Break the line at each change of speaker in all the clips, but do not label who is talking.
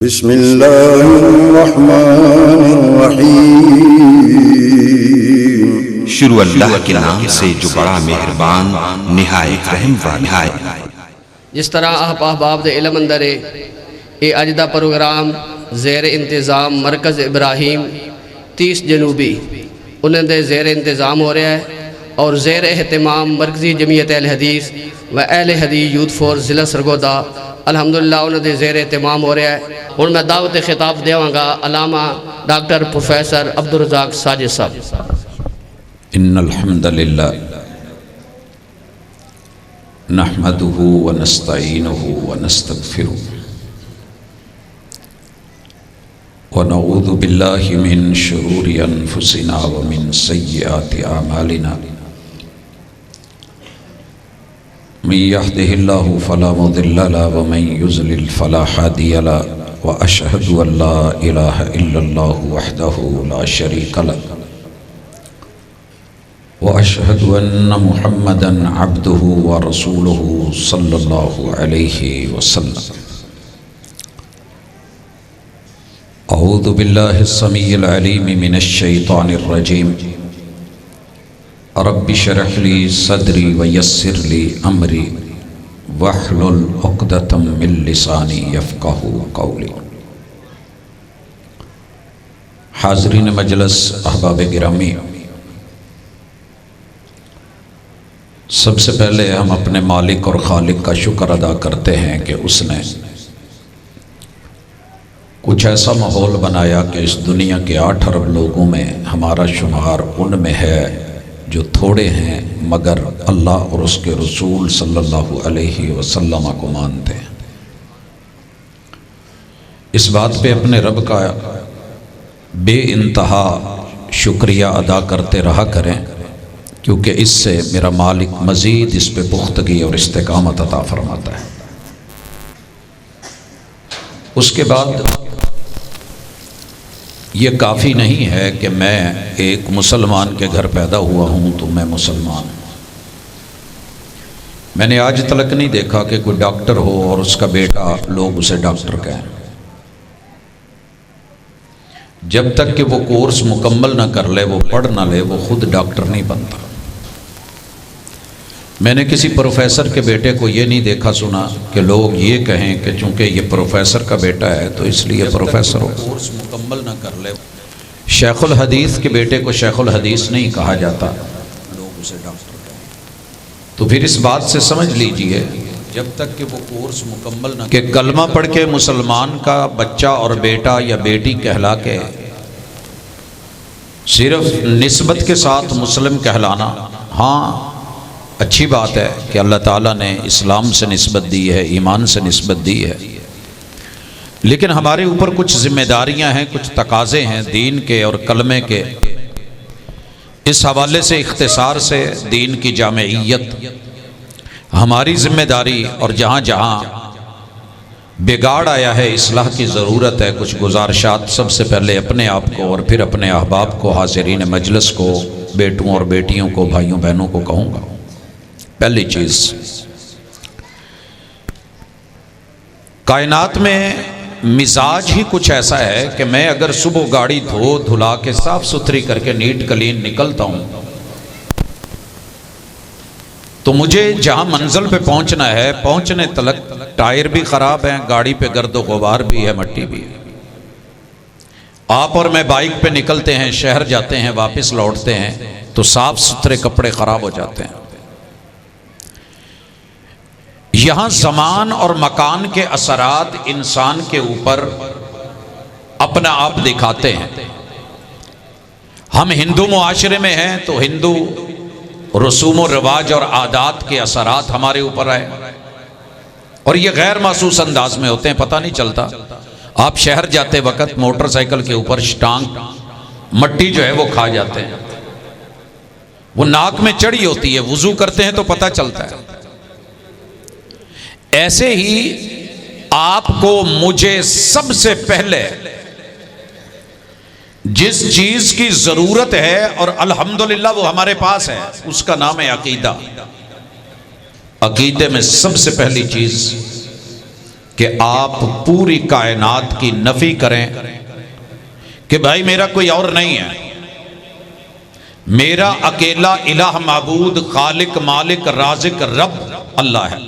बिस्मिल्लाहिर्रहमानिर्रहीम। शुरू अल्लाह के नाम से जो बड़ा मेहरबान निहायत रहम वाला है।
जिस तरह आप अहबाब दे इल्म अंदर ये अज दा प्रोग्राम ज़ेर इंतज़ाम मरकज़ इब्राहिम 30 जनूबी उन्हें ज़ेर इंतज़ाम हो रहा है और ज़ेर एहतमाम मरकज़ी जमीयत अहल हदीस व अहल हदीस यूथ फोर्स ज़िला सरगोदा अल्हम्दुलिल्लाह उन्हें ज़ेर एहतमाम हो रहा है। हुण मैं दावत खिताब देवांगा अलामा डॉक्टर प्रोफेसर अब्दुल रज़ाक साजिद साहब।
इन्नल हम्दुलिल्लाह नहमदुहु व नस्तईनुहु व नस्तगफिरुहु व नऊज़ु बिल्लाहि मिन शुरूरि अनफुसिना व मिन सय्यिआति अमालिना। मन यहदिहिल्लाहु फला मुदिल्ल लहु व मन युज़लिल फला हादिय लहु व अशहदु अल्ला इलाहा इल्लल्लाहु वहदहु ला शरीका लहु व अशहदु अन्न मुहम्मदन अब्दुहु व रसूलुहु सल्लल्लाहु अलैहि वसल्लम। अऊज़ु बिल्लाहि अस्समीइल अलीम मिनश शैतानिर रजीम। रब्बि शरह ली सदरी व यस्सिर ली अमरी वहलुल उक़दतम मिन लिसानी यफ़क़हू क़ौली। हाज़रीन मजलिस अहबाब गिरामी, सबसे पहले हम अपने मालिक और खालिक का शुक्र अदा करते हैं कि उसने कुछ ऐसा माहौल बनाया कि इस दुनिया के 8 अरब लोगों में हमारा शुमार उनमें है जो थोड़े हैं मगर अल्लाह और उसके रसूल सल्लल्लाहु अलैहि वसल्लम को मानते हैं। इस बात पे अपने रब का बेइंतहा शुक्रिया अदा करते रहा करें, क्योंकि इससे मेरा मालिक मज़ीद इस पे पुख्तगी और इस्तिकामत अता फरमाता है। उसके बाद ये काफ़ी नहीं है कि मैं एक मुसलमान के घर पैदा हुआ हूँ तो मैं मुसलमान हूँ। मैंने आज तक नहीं देखा कि कोई डॉक्टर हो और उसका बेटा लोग उसे डॉक्टर कहें। जब तक कि वो कोर्स मुकम्मल ना कर ले, वो पढ़ ना ले, वो खुद डॉक्टर नहीं बनता। मैंने किसी प्रोफेसर के बेटे को ये नहीं देखा सुना कि लोग ये कहें कि चूँकि ये प्रोफेसर का बेटा है तो इसलिए प्रोफेसर हो। कोर्स मुकम्मल ना कर ले, शेखुल हदीस के बेटे को शेखुल हदीस नहीं कहा जाता, लोग उसे डॉक्टर कहें। तो फिर इस बात से समझ लीजिए जब तक कि वो कोर्स मुकम्मल ना कि कलमा पढ़ के मुसलमान का बच्चा और बेटा या बेटी कहला के सिर्फ निस्बत के साथ मुस्लिम कहलाना, हाँ अच्छी बात है कि अल्लाह ताला ने इस्लाम से निस्बत दी है, ईमान से निस्बत दी है, लेकिन हमारे ऊपर कुछ जिम्मेदारियां हैं, कुछ तकाज़े हैं दीन के और कलमे के। इस हवाले से इख्तिसार से दीन की जामियत हमारी जिम्मेदारी, और जहाँ जहाँ बिगाड़ आया है इस्लाह की ज़रूरत है। कुछ गुजारिशात सबसे पहले अपने आप को और फिर अपने अहबाब को, हाज़रीन मजलिस को, बेटों और बेटियों को, भाइयों बहनों को कहूँगा। पहली चीज़, कायनात में मिजाज ही कुछ ऐसा है कि मैं अगर सुबह गाड़ी धो धुला के साफ सुथरी करके नीट क्लीन निकलता हूँ तो मुझे जहाँ मंजिल पे पहुँचना है, पहुँचने तक टायर भी ख़राब हैं, गाड़ी पे गर्दो गुबार भी है, मट्टी भी है। आप और मैं बाइक पे निकलते हैं, शहर जाते हैं, वापस लौटते हैं तो साफ सुथरे कपड़े ख़राब हो जाते हैं। यहाँ ज़मान और मकान के असरात इंसान के ऊपर अपना आप दिखाते हैं। हम हिंदू मुआशरे में हैं तो हिंदू रसूम और रिवाज और आदात के असरात हमारे ऊपर आए, और ये गैर महसूस अंदाज में होते हैं, पता नहीं चलता। आप शहर जाते वक्त मोटरसाइकिल के ऊपर टांग मट्टी जो है वो खा जाते हैं, वो नाक में चढ़ी होती है, वुजू करते हैं तो पता चलता है। ऐसे ही आपको मुझे सबसे पहले जिस चीज की जरूरत है और अल्हम्दुलिल्लाह वो हमारे पास है, उसका नाम है अकीदा। अकीदे में सबसे पहली चीज कि आप पूरी कायनात की नफी करें कि भाई मेरा कोई और नहीं है, मेरा अकेला इलाह माबूद खालिक मालिक राजिक रब अल्लाह है।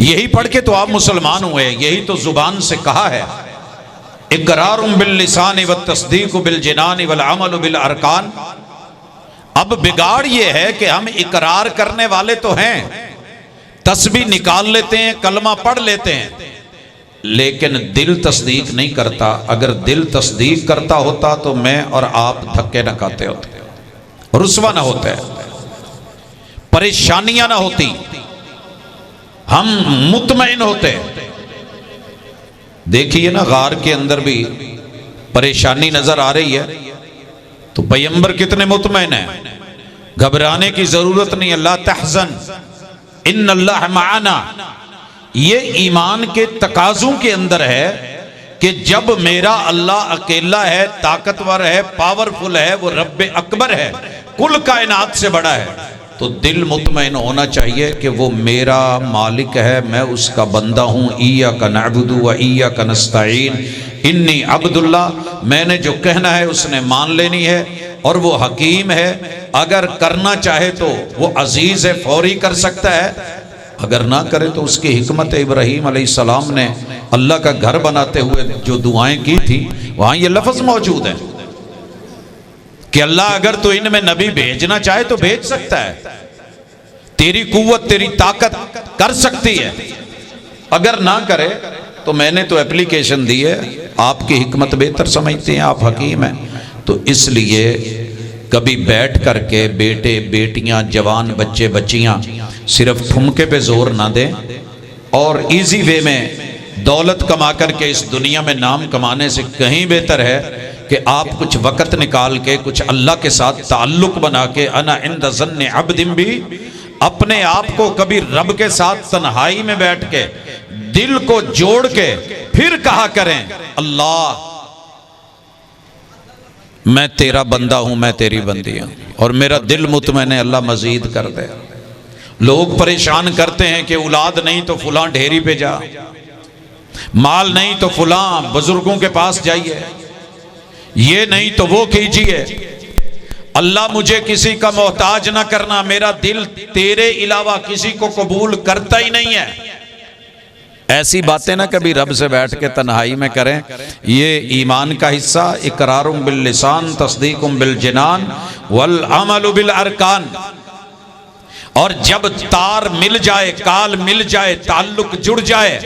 यही पढ़ के तो आप मुसलमान हुए, यही तो जुबान से कहा है। इकरारुम बिल लिसान व तस्दीक बिल जिनान वल अमल बिल अरकान। अब बिगाड़ ये है कि हम इकरार करने वाले तो हैं, तस्बीह निकाल लेते हैं, कलमा पढ़ लेते हैं, लेकिन दिल तस्दीक नहीं करता। अगर दिल तस्दीक करता होता तो मैं और आप धक्के न खाते होते, रुसवा ना होते, परेशानियां ना होती, हम मुतमईन होते। देखिए ना, गार के अंदर भी परेशानी नजर आ रही है तो पैगंबर कितने मुतमईन है, घबराने की जरूरत नहीं। अल्लाह तहज़न इन्नल्लाह माअना। ये ईमान के तकाज़ों के अंदर है कि जब मेरा अल्लाह अकेला है, ताकतवर है, पावरफुल है, वो रब्बे अकबर है, कुल कायनात से बड़ा है, तो दिल मुतमईन होना चाहिए कि वो मेरा मालिक है, मैं उसका बंदा हूँ। इय्याका नअबुदु व इय्याका नस्तईन, इन्नी अब्दुल्लाह। मैंने जो कहना है उसने मान लेनी है, और वो हकीम है, अगर करना चाहे तो वो अजीज है, फौरी कर सकता है, अगर ना करे तो उसकी हिकमत। इब्राहीम अलैहिस्सलाम ने अल्लाह का घर बनाते हुए जो दुआएं की थी, वहां ये लफ्ज मौजूद है कि अल्लाह अगर तो इनमें नबी भेजना चाहे तो भेज सकता है, तेरी कुव्वत तेरी ताकत कर सकती है, अगर ना करे तो मैंने तो एप्लीकेशन दी है, आपकी हिकमत बेहतर समझते हैं, आप हकीम हैं। तो इसलिए कभी बैठ करके बेटे बेटियां जवान बच्चे बच्चियां सिर्फ ठुमके पे जोर ना दें, और इजी वे में दौलत कमा करके इस दुनिया में नाम कमाने से कहीं बेहतर है कि आप कुछ वक़्त निकाल के कुछ अल्लाह के साथ ताल्लुक बना के, अना इंद ज़न्नि अब्दिन भी, अपने आप को कभी रब के साथ तन्हाई में बैठ के दिल को जोड़ के फिर कहा करें, अल्लाह मैं तेरा बंदा हूं, मैं तेरी बंदी हूं, और मेरा दिल मुतमईन है, अल्लाह मजीद कर दे। लोग परेशान करते हैं कि औलाद नहीं तो फुलां ढेरी पे जा, माल नहीं तो फुलां बुजुर्गों के पास जाइए, ये नहीं तो वो कीजिए, अल्लाह मुझे किसी का मोहताज ना करना, मेरा दिल तेरे अलावा किसी को कबूल करता ही नहीं है। ऐसी बातें ना कभी रब से बैठ के तन्हाई में करें। ये ईमान का हिस्सा, इकरारुम बिल लिसान तस्दीकुम बिल जिनान वल अमलु बिल अरकान। और जब तार मिल जाए, काल मिल जाए, ताल्लुक जुड़ जाए,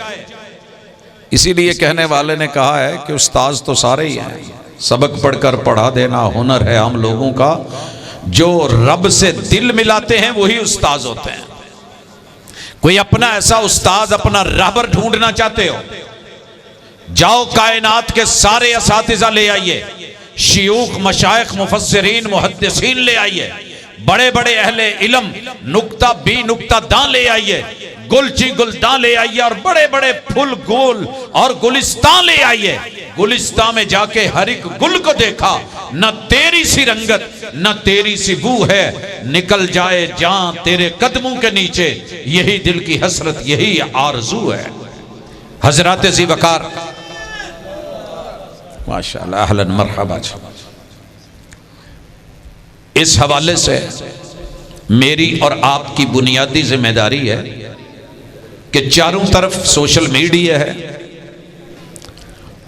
इसीलिए कहने वाले ने कहा है कि उस्ताद तो सारे ही हैं, सबक पढ़कर पढ़ा देना हुनर है हम लोगों का, जो रब से दिल मिलाते हैं वही उस्ताद होते हैं। कोई अपना ऐसा उस्ताद, अपना रहबर ढूंढना चाहते हो, जाओ कायनात के सारे असातिज़ा ले आइए, शियूख मशाइख मुफस्सिरीन मुहद्दिसीन ले आइए, बड़े बड़े अहले इल्म नुक्ता बी नुक्ता दां ले आइए, गुलची गुलदां ले आइए, और बड़े बड़े फुल गोल और गुलिस्तान ले आइए। गुलिस्तान में जाके हर एक गुल को देखा, न तेरी सी रंगत न तेरी सी बू है, निकल जाए जान तेरे कदमों के नीचे, यही दिल की हसरत, यही आरजू है। हजरत ज़ी वकार माशाअल्लाह, अहलन मरहबा। इस हवाले से मेरी और आपकी बुनियादी जिम्मेदारी है कि चारों तरफ सोशल मीडिया है,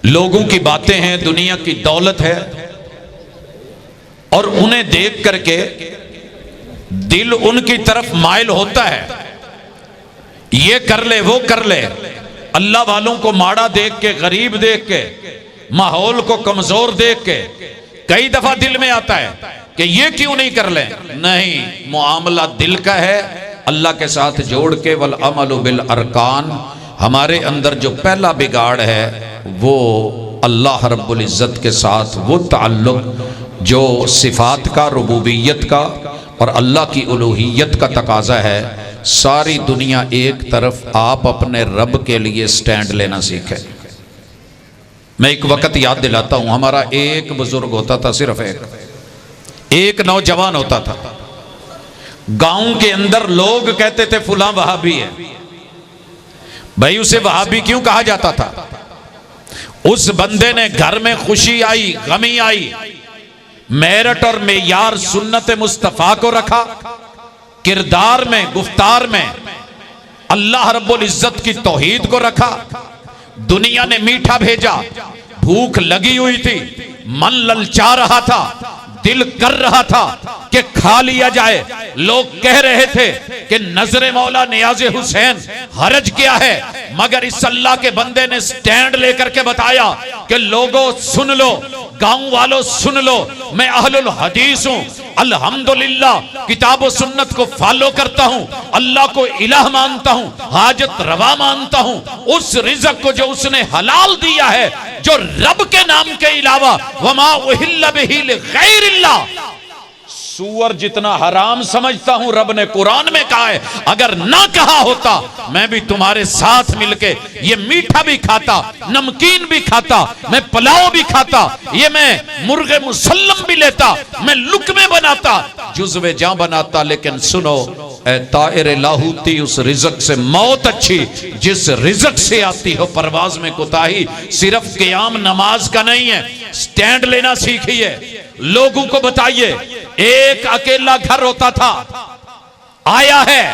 लोगों की बातें हैं, दुनिया की दौलत है, और उन्हें देख करके दिल उनकी तरफ माइल होता है, ये कर ले वो कर ले, अल्लाह वालों को माड़ा देख के, गरीब देख के, माहौल को कमजोर देख के कई दफा दिल में आता है कि ये क्यों नहीं कर ले। नहीं, मुआमला दिल का है, अल्लाह के साथ जोड़ के। वल अमलु बिल अरकान, हमारे अंदर जो पहला बिगाड़ है वो अल्लाह रब्बुल इज़्ज़त के साथ वो ताल्लुक जो सिफात का, रुबूबियत का और अल्लाह की उलूहियत का तकाजा है। सारी दुनिया एक तरफ, आप अपने रब के लिए स्टैंड लेना सीखें। मैं एक वक्त याद दिलाता हूं, हमारा एक बुजुर्ग होता था, सिर्फ एक नौजवान होता था। गांव के अंदर लोग कहते थे फुला वहाबी है, भाई उसे वहाबी क्यों कहा जाता था? उस बंदे ने घर में खुशी आई, गमी आई, मेरठ और मेयार सुन्नत मुस्तफा को रखा, किरदार में, गुफ्तार में अल्लाह रब्बुल इज्जत की तौहीद को रखा। दुनिया ने मीठा भेजा, भूख लगी हुई थी, मन ललचा रहा था, दिल कर रहा था कि खा लिया जाए। लोग कह रहे थे कि नजरे मौला नियाज़े हुसैन, हरज क्या है? मगर इस अल्लाह के बंदे ने स्टैंड लेकर के बताया कि लोगों सुन लो, गांव वालों सुन लो, मैं अहलुल हदीस हूं, अल्हम्दुलिल्लाह किताब और सुन्नत को फॉलो करता हूं, अल्लाह को इलाह मानता हूं, हाजत रवा मानता हूं। उस रिज़्क़ को जो उसने हलाल दिया है, जो रब के नाम के अलावा, वमा उहिल्ल बिही लिगैरिल्लाह, सूअर जितना हराम समझता हूं, रब ने कुरान में कहा है। अगर ना कहा होता मैं भी तुम्हारे साथ मिलके ये मीठा भी खाता, नमकीन भी खाता, मैं पुलाव भी खाता, ये मैं मुर्गे मुसल्लम भी लेता, मैं लुकमे बनाता, जुज़्वे जां बनाता। लेकिन सुनो ए ताइर लाहूती, उस रिज़्क़ से मौत अच्छी जिस रिज़्क़ से आती हो। परवाज में कोताही सिर्फ क़याम नमाज का नहीं है, स्टैंड लेना सीखिए। लोगों को बताइए, एक अकेला घर होता था, आया है,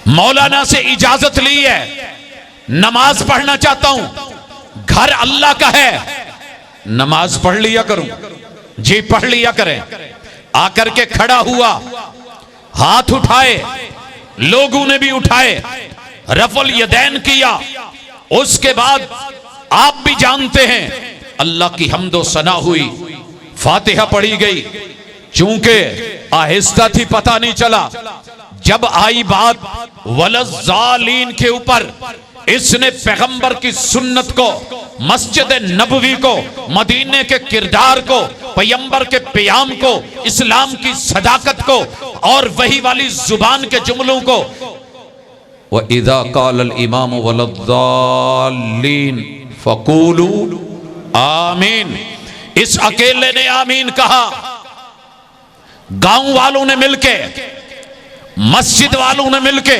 मौलाना से इजाजत ली है, नमाज पढ़ना चाहता हूं, घर अल्लाह का है, नमाज पढ़ लिया करूं। जी पढ़ लिया करें। आकर के खड़ा हुआ, हाथ उठाए, लोगों ने भी उठाए, रफल यदैन किया। उसके बाद आप भी जानते हैं अल्लाह की हम्दो सना हुई, फातिहा पढ़ी गई। चूंकि आहिस्ता थी, पता नहीं चला। जब आई बात वलज़ालीन के ऊपर, इसने पैगंबर की सुन्नत को, मस्जिद नबवी को, मदीने के किरदार को, पैगंबर के प्याम को, इस्लाम की सदाकत को और वही वाली जुबान के जुमलों को, व इज़ा क़ालल इमाम वलज़ालीन फ़क़ूलू आमीन, इस अकेले ने आमीन कहा। गांव वालों ने मिलके, मस्जिद वालों ने मिलके,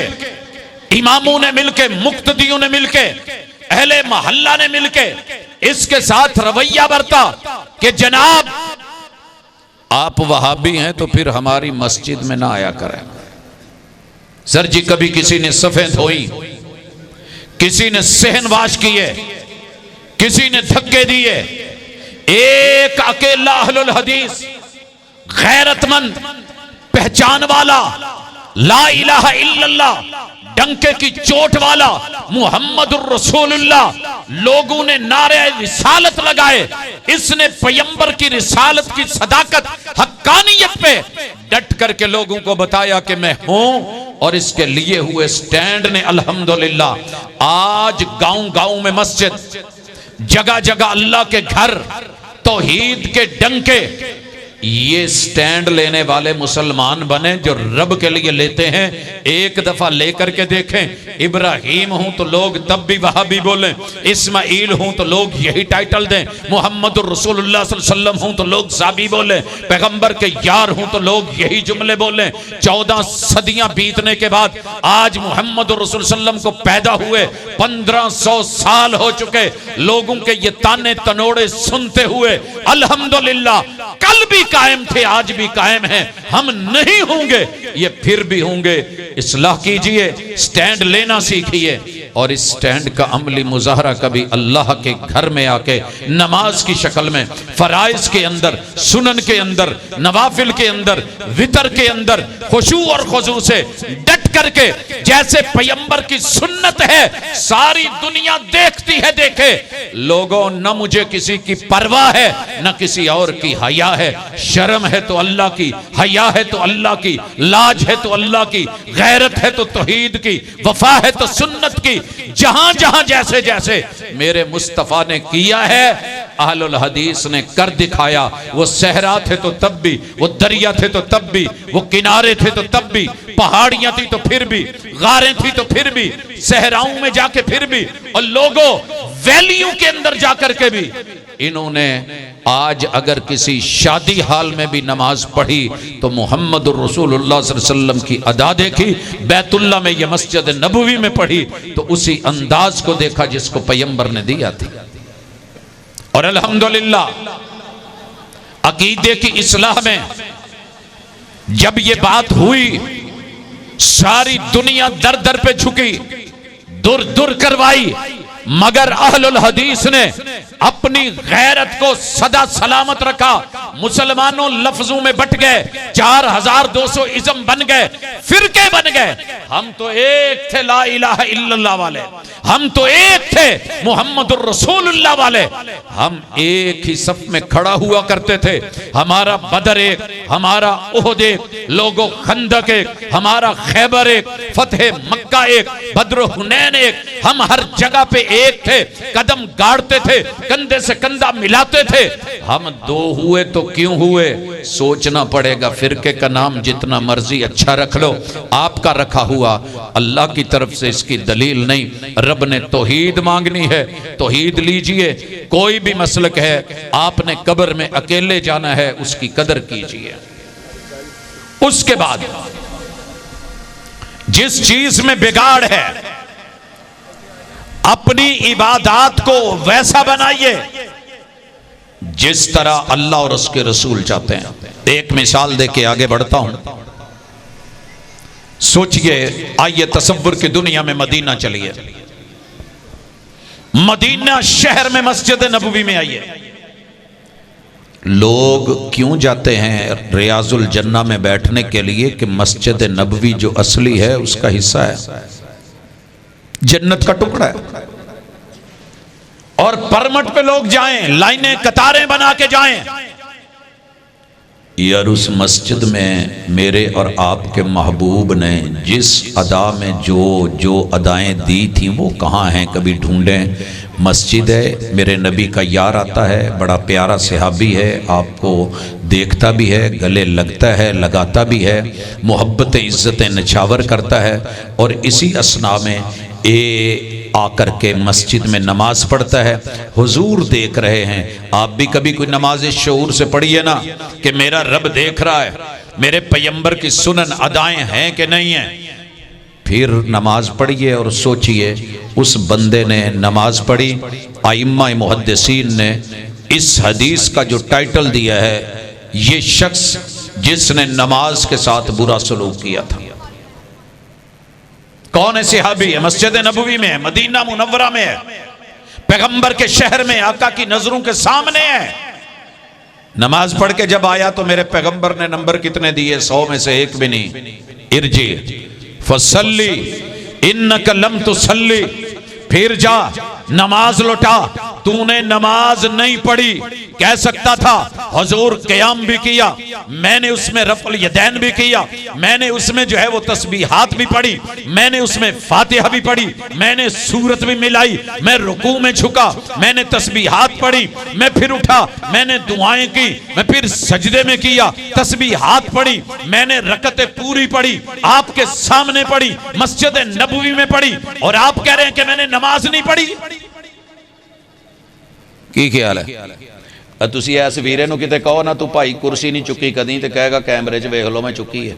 इमामों ने मिलके, मुक्तदियों ने मिलके, अहले मोहल्ला ने मिलके इसके साथ रवैया बरता कि जनाब आप वहाबी हैं तो फिर हमारी मस्जिद में ना आया करें। सर जी, कभी किसी ने सफेद धोई, किसी ने सहनवाश किए, किसी ने धक्के दिए, एक अकेला अहलुल हदीस, गैरतमंद, पहचान वाला, ला इलाहा इल्लल्लाह, डंके की चोट वाला, मुहम्मदुर रसूलुल्लाह, लोगों ने नारे रिसालत लगाए। इसने पैगंबर की रिसालत की सदाकत, हक्कानियत पे डट करके लोगों को बताया कि मैं हूं, और इसके लिए हुए स्टैंड ने अल्हम्दुलिल्लाह आज गांव गांव में मस्जिद, जगह जगह अल्लाह के घर, तौहीद के डंके, ये स्टैंड लेने वाले मुसलमान बने जो रब के लिए लेते हैं। एक दफा लेकर के देखें, इब्राहिम हूं तो लोग तब भी वहाबी बोलें, इस्माइल हूं तो लोग यही टाइटल दें, मुहम्मदुर रसूलुल्लाह सल्लल्लाहु अलैहि वसल्लम हूं तो लोग साबी बोलें, पैगंबर के यार हूं तो लोग यही जुमले बोलें। 14 सदियां बीतने के बाद आज मुहम्मदुर रसूल सल्लल्लाहु अलैहि वसल्लम को पैदा हुए 1500 साल हो चुके, लोगों के ये ताने तनोड़े सुनते हुए अल्हम्दुलिल्लाह कल भी कायम थे, आज भी कायम हैं। हम नहीं होंगे, ये फिर भी होंगे। इस्लाह कीजिए, स्टैंड लेना सीखिए, और इस स्टैंड का अमली मुजाहरा कभी अल्लाह के घर में आके नमाज की शक्ल में, फराइज के अंदर, सुनन के अंदर, नवाफिल के अंदर, वितर के अंदर खुशू और खुजू से डट करके, जैसे पैगंबर की सुन्नत है, सारी दुनिया देखती है, देखे लोगों, न मुझे किसी की परवाह है, न किसी और की हया है। शर्म है तो अल्लाह की, हया है तो अल्लाह की, लाज है तो अल्लाह की, गैरत है तो तौहीद की, वफा है तो सुन्नत की। जहां जहां जैसे जैसे मेरे मुस्तफा ने किया है, अहलुल हदीस ने कर दिखाया। वो सहरा थे तो तब भी, वो दरिया थे तो तब भी, वो किनारे थे तो तब भी, पहाड़ियां थी तो फिर भी, गारें थी तो फिर भी, सहराओं में जाके फिर भी। और लोगों, वैल्यू के अंदर जाकर के भी इन्होंने आज अगर किसी शादी हाल में भी नमाज पढ़ी तो मोहम्मद रसूलुल्लाह सल्लल्लाहु अलैहि वसल्लम की अदा देखी, बैतुल्ला में यह मस्जिद नबवी में पढ़ी तो उसी अंदाज को देखा जिसको पैगंबर ने दिया थी। और अल्हम्दुलिल्लाह अकीदे की इस्लाह में जब ये बात हुई, सारी दुनिया दर दर पे झुकी, दुर दुर करवाई, मगर अहलुल हदीस ने अपनी गैरत को सदा सलामत रखा। मुसलमानों लफ्जों में बट गए, 4200 इज़्म बन गए, फिरके बन गए। हम तो एक थे ला इलाहा इल्लल्लाह वाले, हम तो एक थे मुहम्मदुर रसूलुल्लाह वाले, हम एक ही सफ में खड़ा हुआ करते थे। हमारा बदर एक, हमारा उहद एक, लोगो खंदक एक, हमारा खैबर एक, फतह मक्का एक, बद्र हुनैन एक, हम हर जगह पे एक थे, कदम गाड़ते थे, कंधे से कंधा मिलाते थे। हम दो हुए तो क्यों हुए, सोचना पड़ेगा। फिरके का नाम जितना मर्जी अच्छा रख लो, आपका रखा हुआ अल्लाह की तरफ से इसकी दलील नहीं। रब ने तौहीद मांगनी है, तौहीद लीजिए। कोई भी मसलक है, आपने कब्र में अकेले जाना है, उसकी कदर कीजिए। उसके बाद जिस चीज में बिगाड़ है, अपनी इबादत को वैसा बनाइए जिस तरह अल्लाह और उसके रसूल चाहते हैं। एक मिसाल देके आगे बढ़ता हूं। सोचिए, आइए तसव्वुर की दुनिया में मदीना चलिए। मदीना शहर में मस्जिद नबवी में आइए। लोग क्यों जाते हैं रियाजुल जन्ना में बैठने के लिए कि मस्जिद नबवी जो असली है उसका हिस्सा है, जन्नत का टुकड़ा है। और परमट पे लोग जाएं, लाइनें कतारें बना के जाएं। यार उस मस्जिद में मेरे और आपके महबूब ने जिस अदा में जो जो अदाएं दी थी वो कहाँ हैं, कभी ढूंढें। मस्जिद है, मेरे नबी का यार आता है, बड़ा प्यारा सहाबी है, आपको देखता भी है, गले लगता है, लगाता भी है, मोहब्बत इज़्ज़तें नछावर करता है। और इसी असना में आकर के मस्जिद में नमाज पढ़ता है। हुजूर देख रहे हैं, आप भी कभी कोई नमाज इस शऊर से पढ़िए ना कि मेरा रब देख रहा है, मेरे पैगंबर की सुनन अदाएं हैं कि नहीं हैं। फिर नमाज पढ़िए और सोचिए, उस बंदे ने नमाज पढ़ी। आइम्मा मुहद्दिसीन ने इस हदीस का जो टाइटल दिया है, ये शख्स जिसने नमाज के साथ बुरा सलूक किया था। कौन है सहाबी है? मस्जिद नबवी में है, मदीना मुनव्वरा में है, पैगंबर के शहर में, आका की नजरों के सामने है। नमाज पढ़ के जब आया तो मेरे पैगंबर ने नंबर कितने दिए? 100 में से एक भी नहीं। इरजी फसल्ली इन्नका लम तुसल्ली, फिर जा नमाज लौटा, तूने नमाज नहीं पढ़ी। कह सकता था हुजूर क़याम भी किया, मैंने उसमें रफ़ल यदैन भी किया, मैंने उसमें जो है वो तस्बीहात भी पढ़ी, मैंने उसमें फातिहा भी पढ़ी, मैंने सूरत भी मिलाई, मैं रुकू में झुका, मैंने तस्बीहात पढ़ी, मैं फिर उठा, मैंने दुआएं की, मैं फिर सजदे में किया, तस्बीहात पढ़ी, मैंने रकते पूरी पढ़ी, आपके सामने पढ़ी, मस्जिद नबवी में पढ़ी, और आप कह रहे हैं कि मैंने नमाज नहीं पढ़ी। की ख्याल है? तुसी इस वीरे नूं किते कहो ना, तू भाई कुर्सी नहीं चुकी कदी, तो कहेगा कैमरे च वेख लो मैं चुकी है।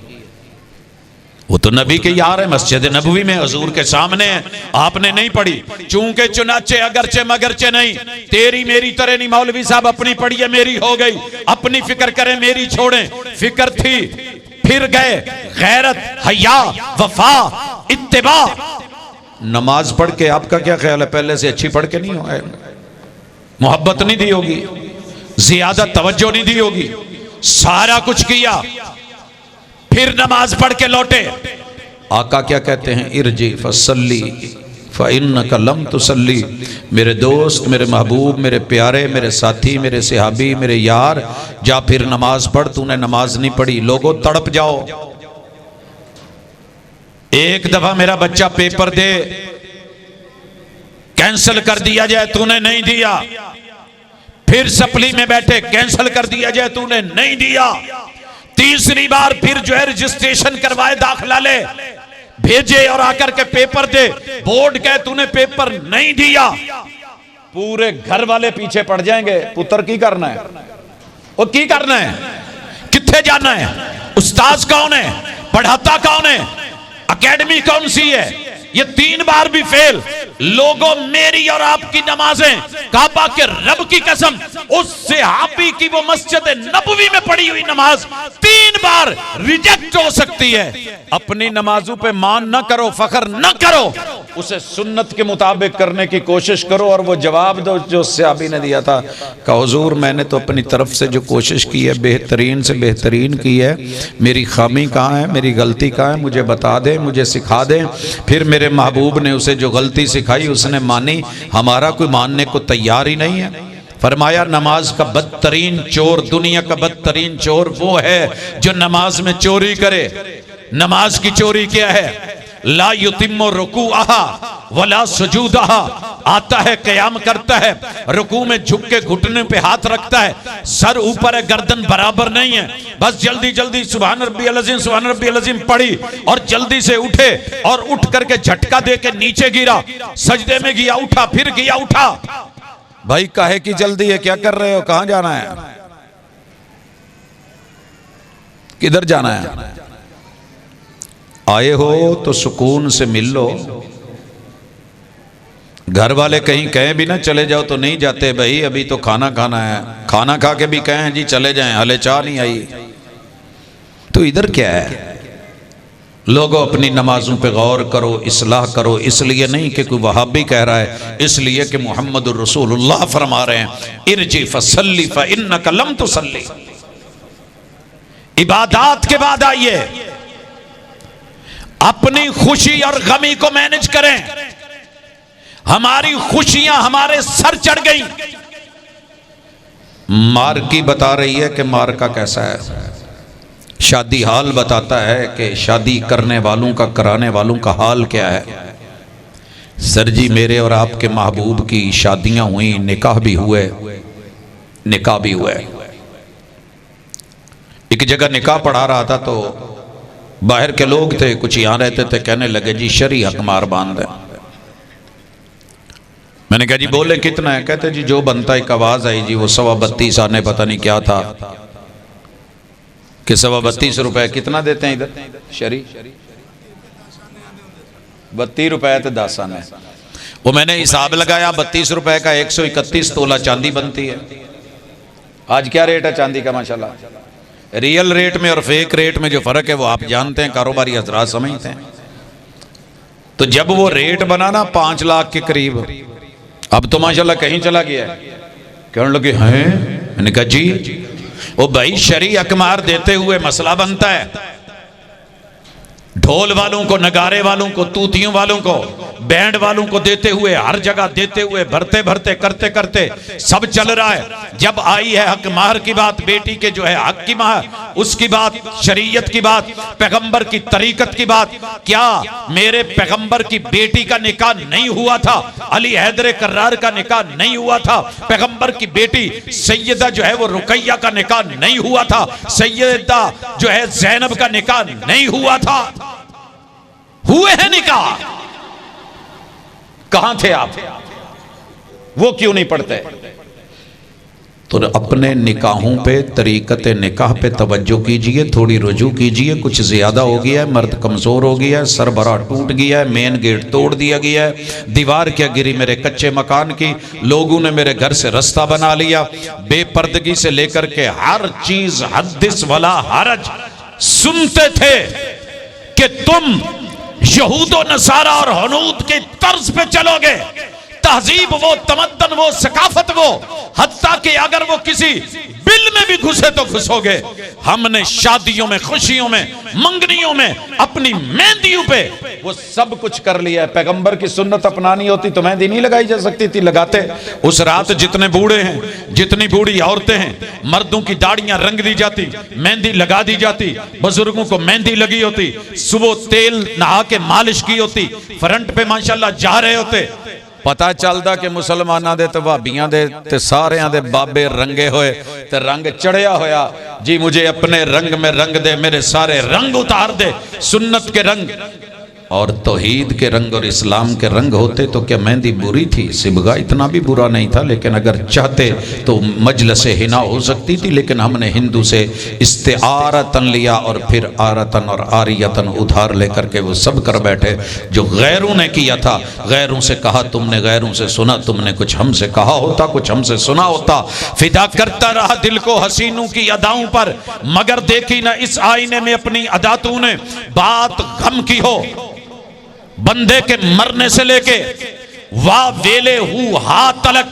वो तो नबी के यार है, मस्जिद नबवी में हुजूर के सामने है, आपने नहीं पढ़ी। चूंकि चुनाचे अगरचे मगरचे नहीं, तेरी मेरी तरह नहीं। मौलवी साहब अपनी पढ़िए, मेरी हो गई, अपनी फिक्र करें, मेरी छोड़ें। फिक्र थी, फिर गए, गैरत, हया, वफा, इत्तिबा। नमाज पढ़ के आपका क्या ख्याल है? पहले से अच्छी पढ़ के नहीं हो, मोहब्बत नहीं दी होगी, ज्यादा तवज्जो नहीं दी होगी, सारा कुछ किया, फिर नमाज पढ़ के लौटे। आका क्या कहते हैं? इरजी फसल्ली फ़इन्नका लम तुसल्ली। मेरे दोस्त, मेरे महबूब, मेरे प्यारे, मेरे साथी, मेरे सहाबी, मेरे यार, जा फिर नमाज पढ़, तूने नमाज नहीं पढ़ी। लोगों तड़प जाओ। एक दफा मेरा बच्चा पेपर दे, कैंसिल कर दिया जाए, तूने नहीं दिया। फिर सप्ली में बैठे, कैंसिल कर दिया जाए, तूने नहीं दिया। तीसरी बार फिर जो है रजिस्ट्रेशन करवाए, दाखिला ले, भेजे और आकर के पेपर दे, बोर्ड कहे तूने पेपर नहीं दिया। पूरे घर वाले पीछे पड़ जाएंगे, पुत्र की करना है, वो की करना है, किथे जाना है, उस्ताद कौन है, पढ़ाता कौन है, एकेडमी कौन सी है, ये 3 बार भी फेल। लोगों, मेरी और आपकी नमाजें काबा के रब की कसम, उस सहाबी की वो मस्जिद नबवी में पड़ी हुई नमाज 3 बार रिजेक्ट हो सकती है। अपनी नमाजों पे मान न करो, फखर न करो, उसे सुन्नत के मुताबिक करने की कोशिश करो। और वो जवाब दो जो सहाबी ने दिया था, कहा हुजूर मैंने तो अपनी तरफ से जो कोशिश की है बेहतरीन से बेहतरीन की है, मेरी खामी कहाँ है, मेरी गलती कहाँ है, मुझे बता दें, मुझे सिखा दें। फिर मेरे महबूब ने उसे जो गलती सिखाई उसने मानी। हमारा कोई मानने को तैयार ही नहीं है। फरमाया नमाज का बदतरीन चोर, दुनिया का बदतरीन चोर वो है जो नमाज में चोरी करे। नमाज की चोरी क्या है? ला युतिम्मु रुकूअहा वला सुजूदहा, आता है कयाम करता है, रुकू में झुक के घुटने पे हाथ रखता है, सर ऊपर है, गर्दन बराबर नहीं है, बस जल्दी जल्दी सुभान रब्बियल अज़ीम सुभान रब्बियल अज़ीम पढ़ी और जल्दी से उठे और उठ करके झटका दे के नीचे गिरा, सजदे में गया उठा, फिर गया उठा। भाई काहे की जल्दी है, क्या कर रहे हो, कहां जाना है, किधर जाना है? आए हो तो सुकून से मिल लो। घर वाले कहीं कहें भी ना चले जाओ तो नहीं जाते, भाई अभी तो खाना खाना है, खाना खा के भी कहें जी चले जाएं, हले चाह नहीं आई, तो इधर क्या है? लोगों अपनी नमाजों पे गौर करो, इस्लाह करो। इसलिए नहीं कि कोई वहाबी कह रहा है, इसलिए कि मुहम्मदुर रसूलुल्लाह फरमा रहे हैं इरजी फसल्ली फइन्नका लम तुसल्ली। इबादत के बाद आइए, अपनी खुशी और गमी को मैनेज करें। हमारी खुशियां हमारे सर चढ़ गई। मार की बता रही है कि मार का कैसा है, शादी हाल बताता है कि शादी करने वालों का, कराने वालों का हाल क्या है। सर जी मेरे और आपके महबूब की शादियां हुई, निकाह भी हुए, निकाह भी हुए। एक जगह निकाह पढ़ा रहा था तो बाहर के लोग थे, कुछ यहां रहते थे, कहने लगे जी शरी हकमार बांध है। मैंने कहा जी बोले कितना है? कहते जी जो बनता, एक आवाज आई जी, वो 32.25 आने, पता नहीं क्या था कि 32.25 रुपए। कितना देते हैं इधर शरी? 32 रुपए तो 10 आने। वो मैंने हिसाब लगाया, 32 रुपए का 131 तोला चांदी बनती है। आज क्या रेट है चांदी का? माशाल्लाह। रियल रेट में और फेक रेट में जो फर्क है वो आप जानते हैं, कारोबारी हजरात समझते हैं। तो जब वो रेट बना ना 5 लाख के करीब, अब तो माशाल्लाह कहीं चला गया है। कहने लगे हैं, मैंने कहा जी वो भाई शरी अकमार देते हुए मसला बनता है। ढोल वालों को, नगारे वालों को, तूतियों वालों को, बैंड वालों को देते हुए, हर जगह देते हुए, भरते भरते करते करते सब चल रहा है। जब आई है हक महर की बात, बेटी के जो है हक की महर, उसकी बात, शरीयत की बात, पैगंबर की तरीकत की बात, क्या मेरे पैगंबर की बेटी का निकाह नहीं हुआ था? अली हैदर कर्रार का निकाह नहीं हुआ था? पैगंबर की बेटी सैयदा जो है वो रुकैया का निकाह नहीं हुआ था? सैयदा जो है ज़ैनब का निकाह नहीं हुआ था? हुए हैं निकाह। कहां थे आप? वो क्यों नहीं पढ़ते? तो अपने निकाहों पे, तरीकत निकाह पे तवज्जो कीजिए, थोड़ी रुजू कीजिए। कुछ ज्यादा हो गया है, मर्द कमजोर हो गया है, सरबरा टूट गया है, मेन गेट तोड़ दिया गया है, दीवार क्या गिरी मेरे कच्चे मकान की, लोगों ने मेरे घर से रास्ता बना लिया। बेपर्दगी से लेकर के हर चीज हद्दिस वला हरज सुनते थे कि तुम यहूदो नसारा और हनूद के तर्ज पे चलोगे। तहजीब वो, तमद्दन वो, सकाफत वो, हत्ता कि अगर वो किसी बिल में भी घुसे तो घुसोगे। हमने शादियों में, खुशियों में, मंगनियों में, अपनी मेहंदियों पे वो सब कुछ कर लिया है। पैगंबर की सुन्नत अपनानी होती तो मेहंदी नहीं लगाई जा सकती थी, लगाते। उस रात जितने बूढ़े हैं, जितनी बूढ़ी औरतें हैं, मर्दों की दाढ़ियां रंग दी जाती, मेहंदी लगा दी जाती, बुजुर्गों को मेहंदी लगी होती, सुबह तेल नहा के मालिश की होती, फ्रंट पे माशाल्लाह जा रहे होते। पता चलता कि मुसलमाना दे ते भाबियां दे ते सारियां दे बाबे रंगे होए ते रंग चढ़िया होया जी। मुझे अपने रंग में रंग दे, मेरे सारे रंग उतार दे, सुन्नत के रंग। और तौहीद के रंग और इस्लाम के रंग होते तो क्या मेहंदी बुरी थी? सिबगा इतना भी बुरा नहीं था, लेकिन अगर चाहते तो मजलस हिना हो सकती थी। लेकिन हमने हिंदू से इस्तिआरतन लिया और फिर आरतन और आरियतन उधार लेकर के वो सब कर बैठे जो गैरों ने किया था। गैरों से कहा तुमने, गैरों से सुना तुमने, कुछ हमसे कहा होता, कुछ हमसे सुना होता। फिदा करता रहा दिल को हसीनों की अदाओं पर, मगर देखी ना इस आईने में अपनी अदा तूने। बात गम की हो बंदे के मरने से लेके वाह वेले हु हा तलक,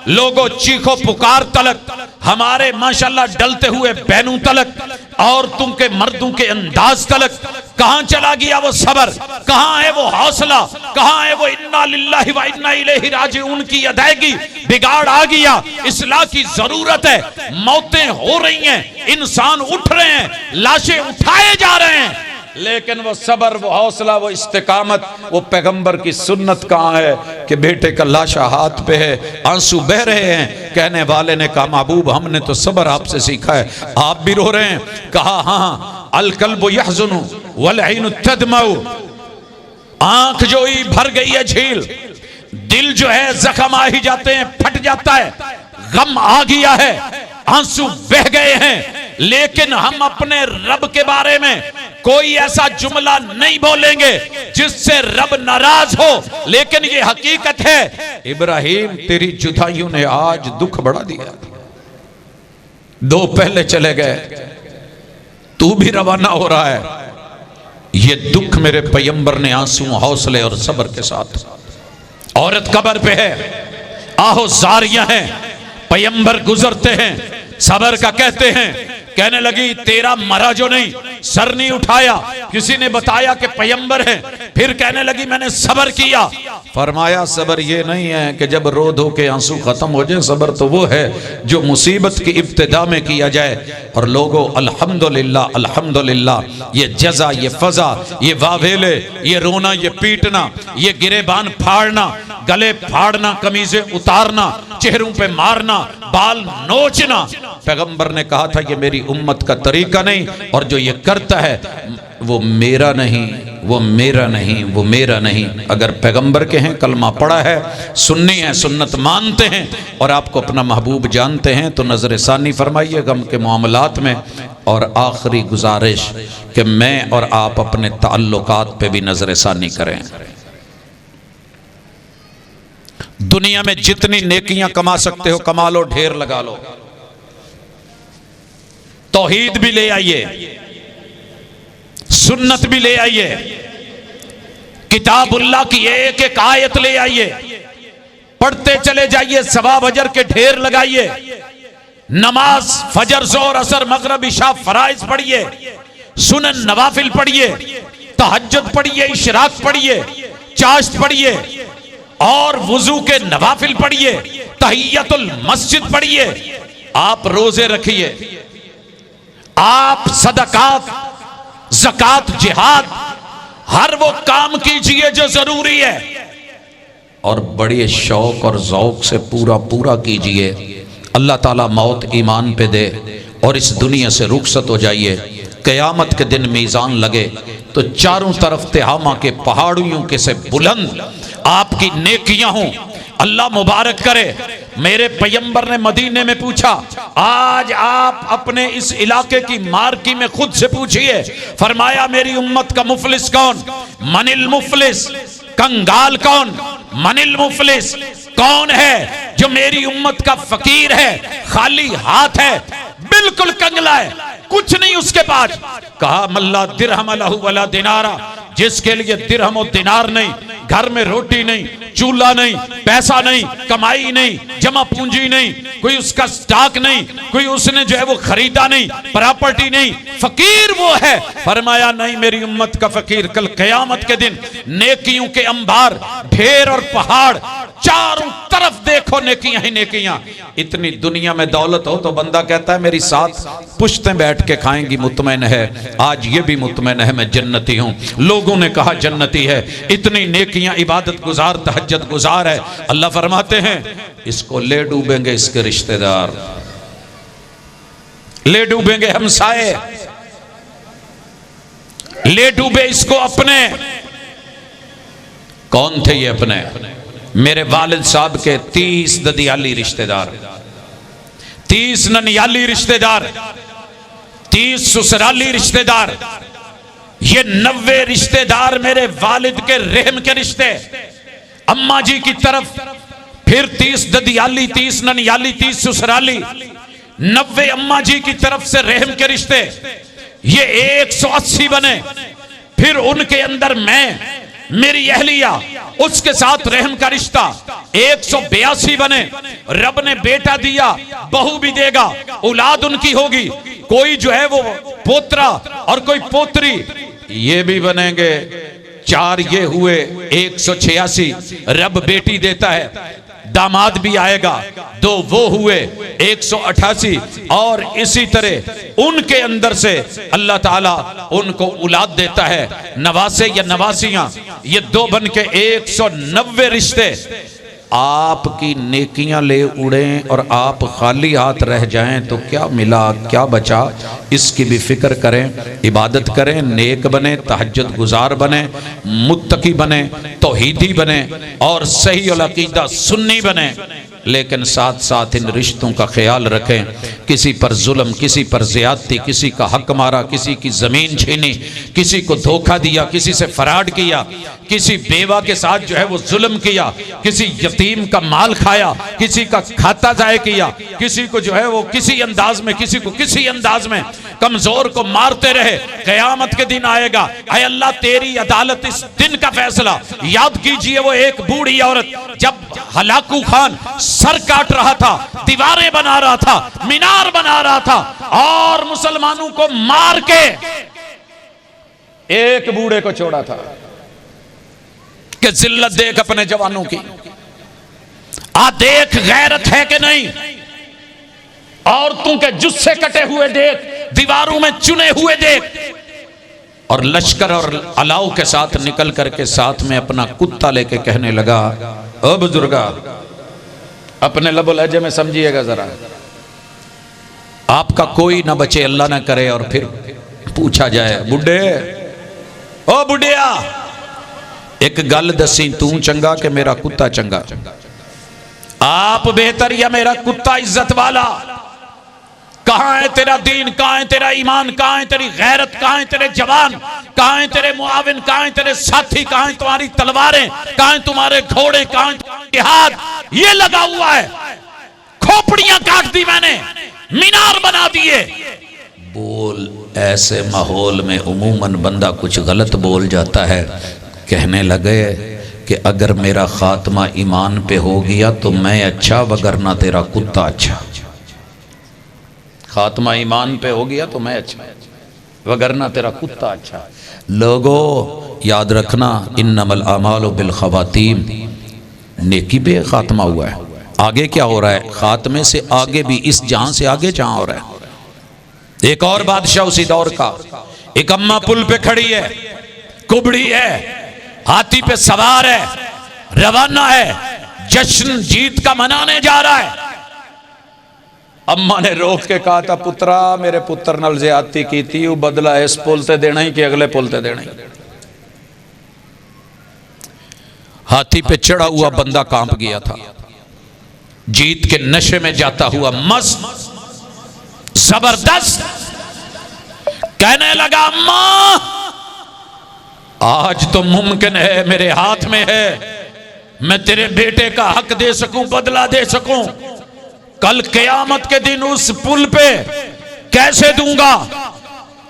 लोगों चीखो पुकार तलक, हमारे माशाल्लाह डलते हुए बहनों तलक, औरतों के मर्दों के अंदाज तलक। कहां चला गया वो सबर, कहां है वो हौसला, कहां है वो इन्ना लिल्लाहि व इन्ना इलैहि राजिऊन की अदायगी? बिगाड़ आ गया, इस्लाह की जरूरत है। मौतें हो रही हैं, इंसान उठ रहे हैं, लाशें उठाए जा रहे हैं, लेकिन वो सबर, वो हौसला, वो इस्तिकामत, वो पैगंबर की सुन्नत कहाँ है कि बेटे का लाशा हाथ पे है, आंसू बह रहे हैं। कहने वाले ने कहा महबूब हमने तो सबर आपसे सीखा है, आप भी रो रहे हैं? कहा हाँ, अल कल्बु यहज़ुनु वल ऐनु तदमउ, आंख जो ही भर गई है झील, दिल जो है जख्म आ ही जाते हैं, फट जाता है, गम आ गया है, आंसू बह गए हैं, लेकिन हम अपने रब के बारे में कोई ऐसा जुमला नहीं बोलेंगे जिससे रब नाराज हो। लेकिन ये हकीकत है, इब्राहिम तेरी जुदाइयों ने आज दुख बढ़ा दिया। दो पहले चले गए, तू भी रवाना हो रहा है। ये दुख मेरे पैगंबर ने आंसू, हौसले और सब्र के साथ। औरत कब्र पे है, आहो जारियां हैं, पैगंबर गुजरते हैं, सब्र का कहते हैं। कहने लगी तेरा मरा जो नहीं, सर नहीं उठाया, किसी ने बताया कि पैगंबर है। फिर कहने लगी मैंने सब्र किया। फरमाया सब्र ये नहीं है कि जब रो धो के आंसू खत्म हो जाए, सब्र तो वो है जो मुसीबत की इब्तिदा में किया जाए। और लोगों अल्हम्दुलिल्लाह अल्हम्दुलिल्लाह, ये जजा, ये फजा, ये वावेले, ये रोना, ये पीटना, ये गिरेबान फाड़ना, गले फाड़ना, कमीजें उतारना, चेहरों पे मारना, बाल नोचना, पैगंबर ने कहा था ये मेरी उम्मत का तरीका नहीं, और जो ये करता है वो मेरा नहीं, वो मेरा नहीं, वो मेरा नहीं। अगर पैगंबर के हैं, कलमा पढ़ा है, सुन्नी है, सुन्नत मानते हैं और आपको अपना महबूब जानते हैं, तो नजर सानी फरमाइए गम के मामलात में। और आखिरी गुजारिश कि मैं और आप अपने ताल्लुकात पे भी नजर सानी करें। दुनिया में जितनी नेकियां कमा सकते हो कमा लो, ढेर लगा लो। तौहीद भी ले आइए, सुन्नत भी ले आइए, किताबुल्लाह की एक एक आयत ले आइए, पढ़ते चले जाइए, सवाब अजर के ढेर लगाइए। नमाज फजर, जोर, असर, मगरिब, इशा, फराइज पढ़िए, सुनन नवाफिल पढ़िए, तहज्जुद पढ़िए, इशराक पढ़िए, चाश्त पढ़िए, और वुजू के नवाफिल पढ़िए, तहियतुल मस्जिद पढ़िए। आप रोजे रखिए, आप सदकात, ज़कात, जिहाद, हर वो काम कीजिए जो जरूरी है, और बड़े शौक और ज़ौक से पूरा पूरा कीजिए। अल्लाह ताला मौत ईमान पे दे और इस दुनिया से रुखसत हो जाइए। क़यामत के दिन मीज़ान लगे तो चारों तरफ तिहामा के पहाड़ियों के से बुलंद आपकी नेकियां हों। अल्लाह मुबारक करे। मेरे पैगंबर ने मदीने में पूछा, आज आप अपने इस इलाके की मार्की में खुद से पूछिए। फरमाया मेरी उम्मत का मुफलिस कौन? मनिल मुफलिस, कंगाल कौन? मनिल मुफलिस, कौन है जो मेरी उम्मत का फकीर है, खाली हाथ है, बिल्कुल कंगला है, कुछ नहीं उसके पास। कहा मल्ला दिरहम लहु वला दिनारा, जिसके लिए दिरहम और दिनार नहीं, घर में रोटी नहीं, चूल्हा नहीं, पैसा नहीं, कमाई नहीं, जमा पूंजी नहीं, कोई उसका स्टॉक नहीं, कोई उसने जो है वो खरीदा नहीं, प्रॉपर्टी नहीं, फकीर वो है। फरमाया नहीं, मेरी उम्मत का फकीर कल क़यामत के दिन नेकियों के अंबार, ढेर और पहाड़, चारों तरफ देखो नेकियां ही नेकियां। इतनी दुनिया में दौलत हो तो बंदा कहता है मेरी साथ पुश्तें बैठ के खाएंगी, मुतमैन है। आज ये भी मुतमैन है मैं जन्नती हूं, लोगों ने कहा जन्नती है। इतनी नेकियां, इबादत गुजार, तहज्जुद गुजार है। अल्लाह फरमाते हैं इसको ले डूबेंगे इसके रिश्तेदार, ले डूबेंगे हमसाए, ले डूबे इसको अपने कौन थे ये अपने? मेरे वालिद साहब के 30 ददियाली रिश्तेदार, 30 ननियाली रिश्तेदार, 30 ससुराली रिश्तेदार, ये 90 रिश्तेदार मेरे वालिद के रहम के रिश्ते। अम्मा जी की तरफ फिर 30 ददियाली, 30 ननियाली, 30 ससुराली, 90 अम्मा जी की तरफ से रहम के रिश्ते, ये 180 बने। फिर उनके अंदर मैं, मेरी अहलिया, उसके साथ रहम का रिश्ता 182 बने। रब ने बेटा दिया, बहू भी देगा, औलाद उनकी होगी, कोई जो है वो पोतरा और कोई पोतरी, ये भी बनेंगे। 4 ये हुए 186। रब बेटी देता है, दामाद भी आएगा, 2 वो हुए 188। और इसी तरह उनके अंदर से अल्लाह ताला उनको औलाद देता है, नवासे या नवासियां, ये 2 बन के 190 रिश्ते। आपकी नेकियां ले उड़ें और आप खाली हाथ रह जाएं तो क्या मिला, क्या बचा, इसकी भी फिक्र करें। इबादत करें, नेक बने, तहज्जुद गुजार बने, मुत्तकी बने, तौहीदी बने और सही और अकीदा सुन्नी बने। लेकिन साथ साथ इन रिश्तों का ख्याल रखें। किसी पर जुल्म, किसी पर ज्यादती, किसी का हक मारा, किसी की जमीन छीनी, किसी को धोखा दिया, किसी से फराड किया, किसी बेवा के साथ जो है वो जुल्म किया, किसी यतीम का माल खाया, किसी का खाता जाय किया, किसी को जो है वो किसी अंदाज में, किसी को किसी अंदाज में, कमजोर को मारते रहे। क़यामत के दिन आएगा, ऐ अल्लाह तेरी अदालत, इस दिन का फैसला। याद कीजिए वो एक बूढ़ी औरत जब हलाकू खान सर काट रहा था, दीवारें बना रहा था, मीनार बना रहा था और मुसलमानों को मार के एक बूढ़े को छोड़ा था कि जिल्लत देख अपने जवानों की, आ देख गैरत है कि नहीं, औरतों के जुस्से कटे हुए देख, दीवारों में चुने हुए देख। और लश्कर और अलाव के साथ निकल करके साथ में अपना कुत्ता लेके कहने लगा, ओ बुजुर्गा, अपने लबो लहजे में समझिएगा जरा, आपका कोई ना बचे, अल्लाह ना करे और फिर पूछा जाए, बुढ़े ओ बुढ़िया, एक गल दसी, तू चंगा कि मेरा कुत्ता चंगा? आप बेहतर या मेरा कुत्ता इज्जत वाला? कहां है तेरा दीन, कहां है तेरा ईमान, कहां है तेरी गैरत, कहां है तेरे जवान, कहां है तेरे मुआविन, कहां है तेरे साथी, कहां है तुम्हारी तलवारें, कहां है तुम्हारे घोड़े, कहां है जिहाद? ये लगा हुआ है, खोपड़ियां काट दी मैंने, मीनार बना दिए। बोल ऐसे माहौल में उमूमन बंदा कुछ गलत बोल जाता है। कहने लगे कि अगर मेरा खात्मा ईमान पे हो गया तो मैं अच्छा, वगरना तेरा कुत्ता अच्छा। खात्मा ईमान पे हो गया तो मैं अच्छा, वगरना तेरा कुत्ता अच्छा। लोगों याद रखना, इन्नमल आमालु बिल खवातीम, नेकी पे खात्मा हुआ है। आगे क्या हो रहा है? खात्मे से आगे भी, इस जहां से आगे जहां हो रहा है। एक और बादशाह उसी दौर का, एक अम्मा पुल पे खड़ी है, कुबड़ी है, हाथी पे सवार है, रवाना है, जश्न जीत का मनाने जा रहा है। अम्मा ने रोक के कहा था, पुत्रा मेरे पुत्र नाल ज्यादती की थी, वो बदला इस पुल ते देना ही कि अगले पुल ते देना ही। हाथी पे चढ़ा हुआ बंदा कांप गया था, जीत के नशे में जाता हुआ मस्त जबरदस्त कहने लगा, अम्मा आज तो मुमकिन है, मेरे हाथ में है, मैं तेरे बेटे का हक दे सकूं, बदला दे सकूं। कल क़यामत के दिन उस पुल पे कैसे दूंगा?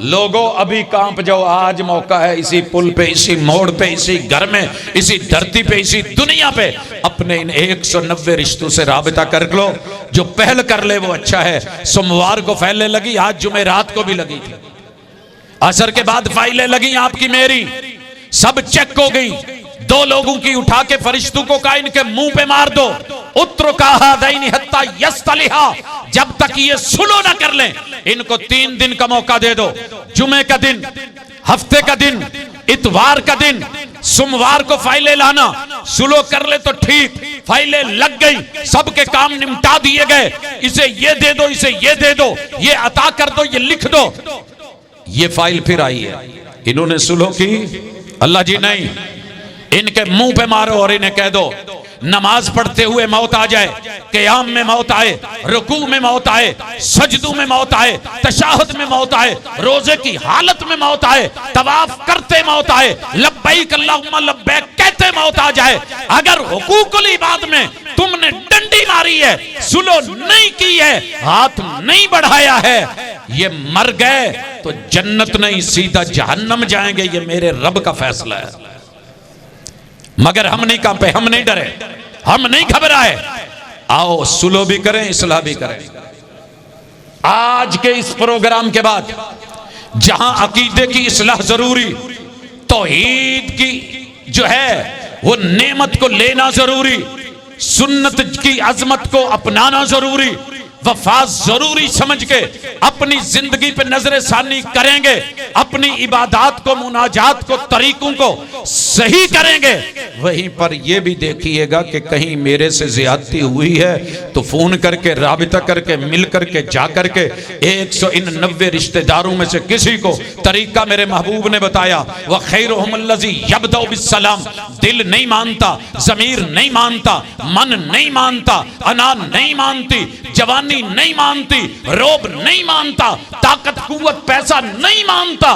लोगों अभी कांप जाओ, आज मौका है, इसी पुल पे, इसी मोड़ पे, इसी घर में, इसी धरती पे, इसी दुनिया पे अपने इन 190 रिश्तों से राबिता कर लो। जो पहल कर ले वो अच्छा है। सोमवार को फैलने लगी, आज जुमेरात को भी लगी थी, असर के बाद फाइलें लगी आपकी मेरी, सब चेक हो गई। 2 लोगों की उठा के फरिश्तों को कहा, इनके मुंह पे मार दो, उत्र कहा दैनी हत्ता यस्तलिहा, जब तक ये सुलो ना कर लें, इनको 3 दिन का मौका दे दो। जुमे का दिन, हफ्ते का दिन, इतवार का दिन, सोमवार को फाइलें लाना, सुलो कर ले तो ठीक। फाइलें लग गई, सबके काम निपटा दिए गए, इसे ये दे दो, इसे ये दे दो, ये अता कर दो, ये लिख दो। ये फाइल फिर आई है, इन्होंने सुलह की, अल्लाह जी नहीं, इनके मुंह पे मारो और इन्हें कह दो नमाज पढ़ते हुए मौत आ जाए, क़याम में मौत आए, रुकू में मौत आए, सजदू में मौत आए, तशाहुद में मौत आए, रोजे की हालत में मौत आए, तवाफ करते मौत आए, लब्बैक अल्लाहुम्मा लब्बैक कहते मौत आ जाए, अगर हुकूकुल इबाद में तुमने डंडी मारी है, सुलो नहीं की है, हाथ नहीं बढ़ाया है, ये मर गए तो जन्नत नहीं सीधा जहन्नम जाएंगे। ये मेरे रब का फैसला है। मगर हम नहीं कांपे, हम नहीं डरे, हम नहीं घबराए। आओ सुलो भी करें, इस्लाह भी करें। आज के इस प्रोग्राम के बाद जहां अकीदे की इस्लाह जरूरी, तौहीद की जो है वो नेमत को लेना जरूरी, सुन्नत की अजमत को अपनाना जरूरी, वफा जरूरी समझ के अपनी जिंदगी पे नजर सानी करेंगे, अपनी इबादत को, मुनाजात को, तरीकों को सही करेंगे। वहीं पर यह भी देखिएगा कि कहीं मेरे से ज्यादती हुई है तो फोन करके, राबिता करके, मिल करके, जा करके 190 रिश्तेदारों में से किसी को तरीका मेरे महबूब ने बताया, वह खैरुहुमुल्लज़ी यब्दउ बिस्सलाम। दिल नहीं मानता, जमीर नहीं मानता, मन नहीं मानता, अना नहीं मानती, जवानी नहीं मानती, रोब नहीं मानता, ताकत कुव्वत पैसा नहीं मानता,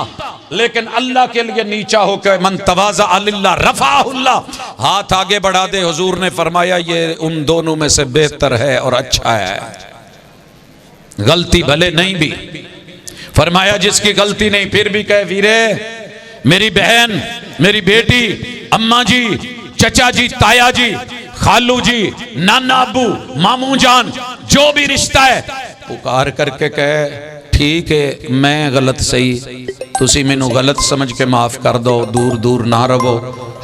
लेकिन अल्लाह के लिए नीचा होकर मन तवाज़ा अलिल्लाह रफ़ाहुल्लाह, हाथ आगे बढ़ा दे। हुजूर ने फरमाया ये उन दोनों में से बेहतर है और अच्छा है। गलती भले नहीं भी, फरमाया जिसकी गलती नहीं फिर भी कहे वीरे, मेरी बहन, मेरी बेटी, अम्मा जी, चचा जी, ताया जी, खालू जी, नाना अबू, मामू जान, जो भी रिश्ता है, पुकार करके कहे ठीक है मैं गलत सही, तुसी मैनू गलत समझ के माफ कर दो, दूर दूर ना रहो,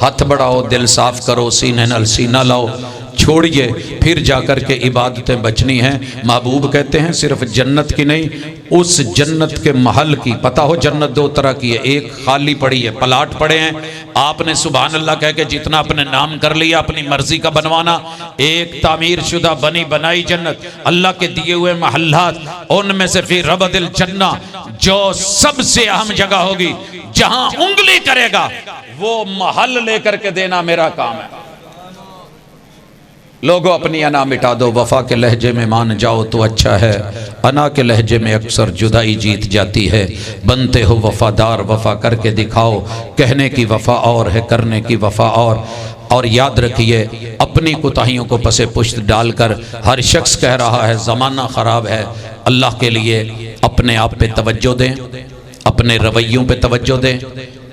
हथ बढ़ाओ, दिल साफ करो, सीने नाल सीना लाओ, छोड़िए, फिर जाकर के इबादतें बचनी हैं। महबूब कहते हैं सिर्फ जन्नत की नहीं, उस जन्नत के महल की। पता हो जन्नत दो तरह की है, एक खाली पड़ी है, प्लाट पड़े हैं, आपने सुभान अल्लाह कह के जितना अपने नाम कर लिया, अपनी मर्जी का बनवाना। एक तामीर शुदा बनी बनाई जन्नत, अल्लाह के दिए हुए महल्लात, उनमें से फिर रबदिल जन्ना, जो सबसे अहम जगह होगी, जहां उंगली करेगा वो महल लेकर के देना मेरा काम है। लोगों अपनी अना मिटा दो, वफा के लहजे में मान जाओ तो अच्छा है, अना के लहजे में अक्सर जुदाई जीत जाती है। बनते हो वफादार, वफा करके दिखाओ, कहने की वफा और है, करने की वफा और याद रखिए अपनी कोताहियों को पसे पुश्त डालकर हर शख्स कह रहा है ज़माना ख़राब है। अल्लाह के लिए अपने आप पे तवज्जो दें, अपने रवैयों पे तवज्जो दें।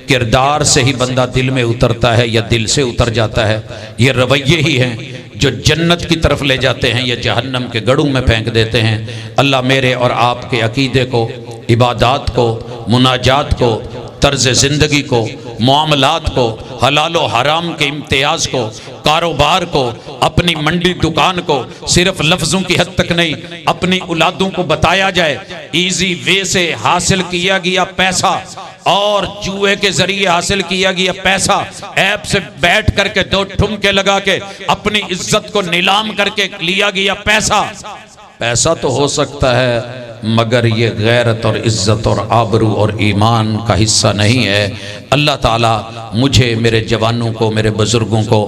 किरदार से ही बंदा दिल में उतरता है या दिल से उतर जाता है। ये रवैये ही हैं जो जन्नत की तरफ ले जाते हैं या जहन्नम के गड़ों में फेंक देते हैं। अल्लाह मेरे और आपके अकीदे को, इबादात को, मुनाजात को, तर्ज ज़िंदगी को, मामलात को, हलाल व हराम के इम्तियाज़ को, कारोबार को, अपनी मंडी दुकान को सिर्फ लफ्ज़ों की हद तक नहीं, अपनी औलादों को बताया जाए इजी वे से हासिल किया गया पैसा और जुए के जरिए हासिल किया गया पैसा, ऐप से बैठ करके दो ठुमके लगा के अपनी इज्जत को नीलाम करके लिया गया पैसा, पैसा तो हो सकता है मगर ये गैरत और इज्जत और आबरू और ईमान का हिस्सा नहीं है। अल्लाह ताला मुझे, मेरे जवानों को, मेरे बुजुर्गों को,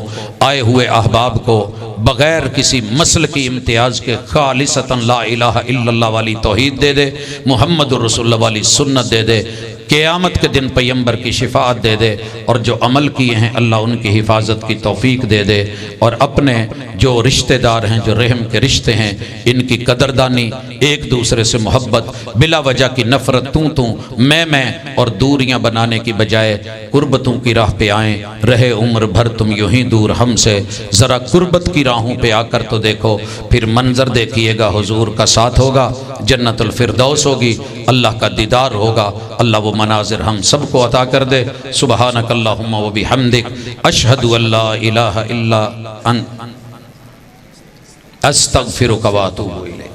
आए हुए अहबाब को बग़ैर किसी मसल की इम्तियाज़ के खालिसतन ला इलाहा इल्लल्लाह वाली तौहीद दे दे, मुहम्मदुर रसूलुल्लाह वाली सुन्नत दे दे, क़यामत के दिन पैगंबर की शिफाअत दे दे, और जो अमल किए हैं अल्लाह उनकी हिफाजत की तौफीक दे दे, और अपने जो रिश्तेदार हैं, जो रहम के रिश्ते हैं, इनकी कदरदानी, एक दूसरे से मोहब्बत, बिला वजह की नफ़रत, तू मैं और दूरियां बनाने की बजाय कुर्बतों की राह पे आएँ। रहे उम्र भर तुम यूं ही दूर हमसे, ज़रा कुर्बत की राहों पे आकर तो देखो, फिर मंजर देखिएगा, हुजूर का साथ होगा, जन्नतुल फिरदौस होगी, अल्लाह का दीदार होगा। अल्लाह वो मनाजिर हम सबको अता कर दे। सुबहानक अल्लाहुम्मा व बिहम्दिक, अशहदु अल्ला इलाहा इल्ला अंत, अस्तगफिरुका व अतूबु इलैक।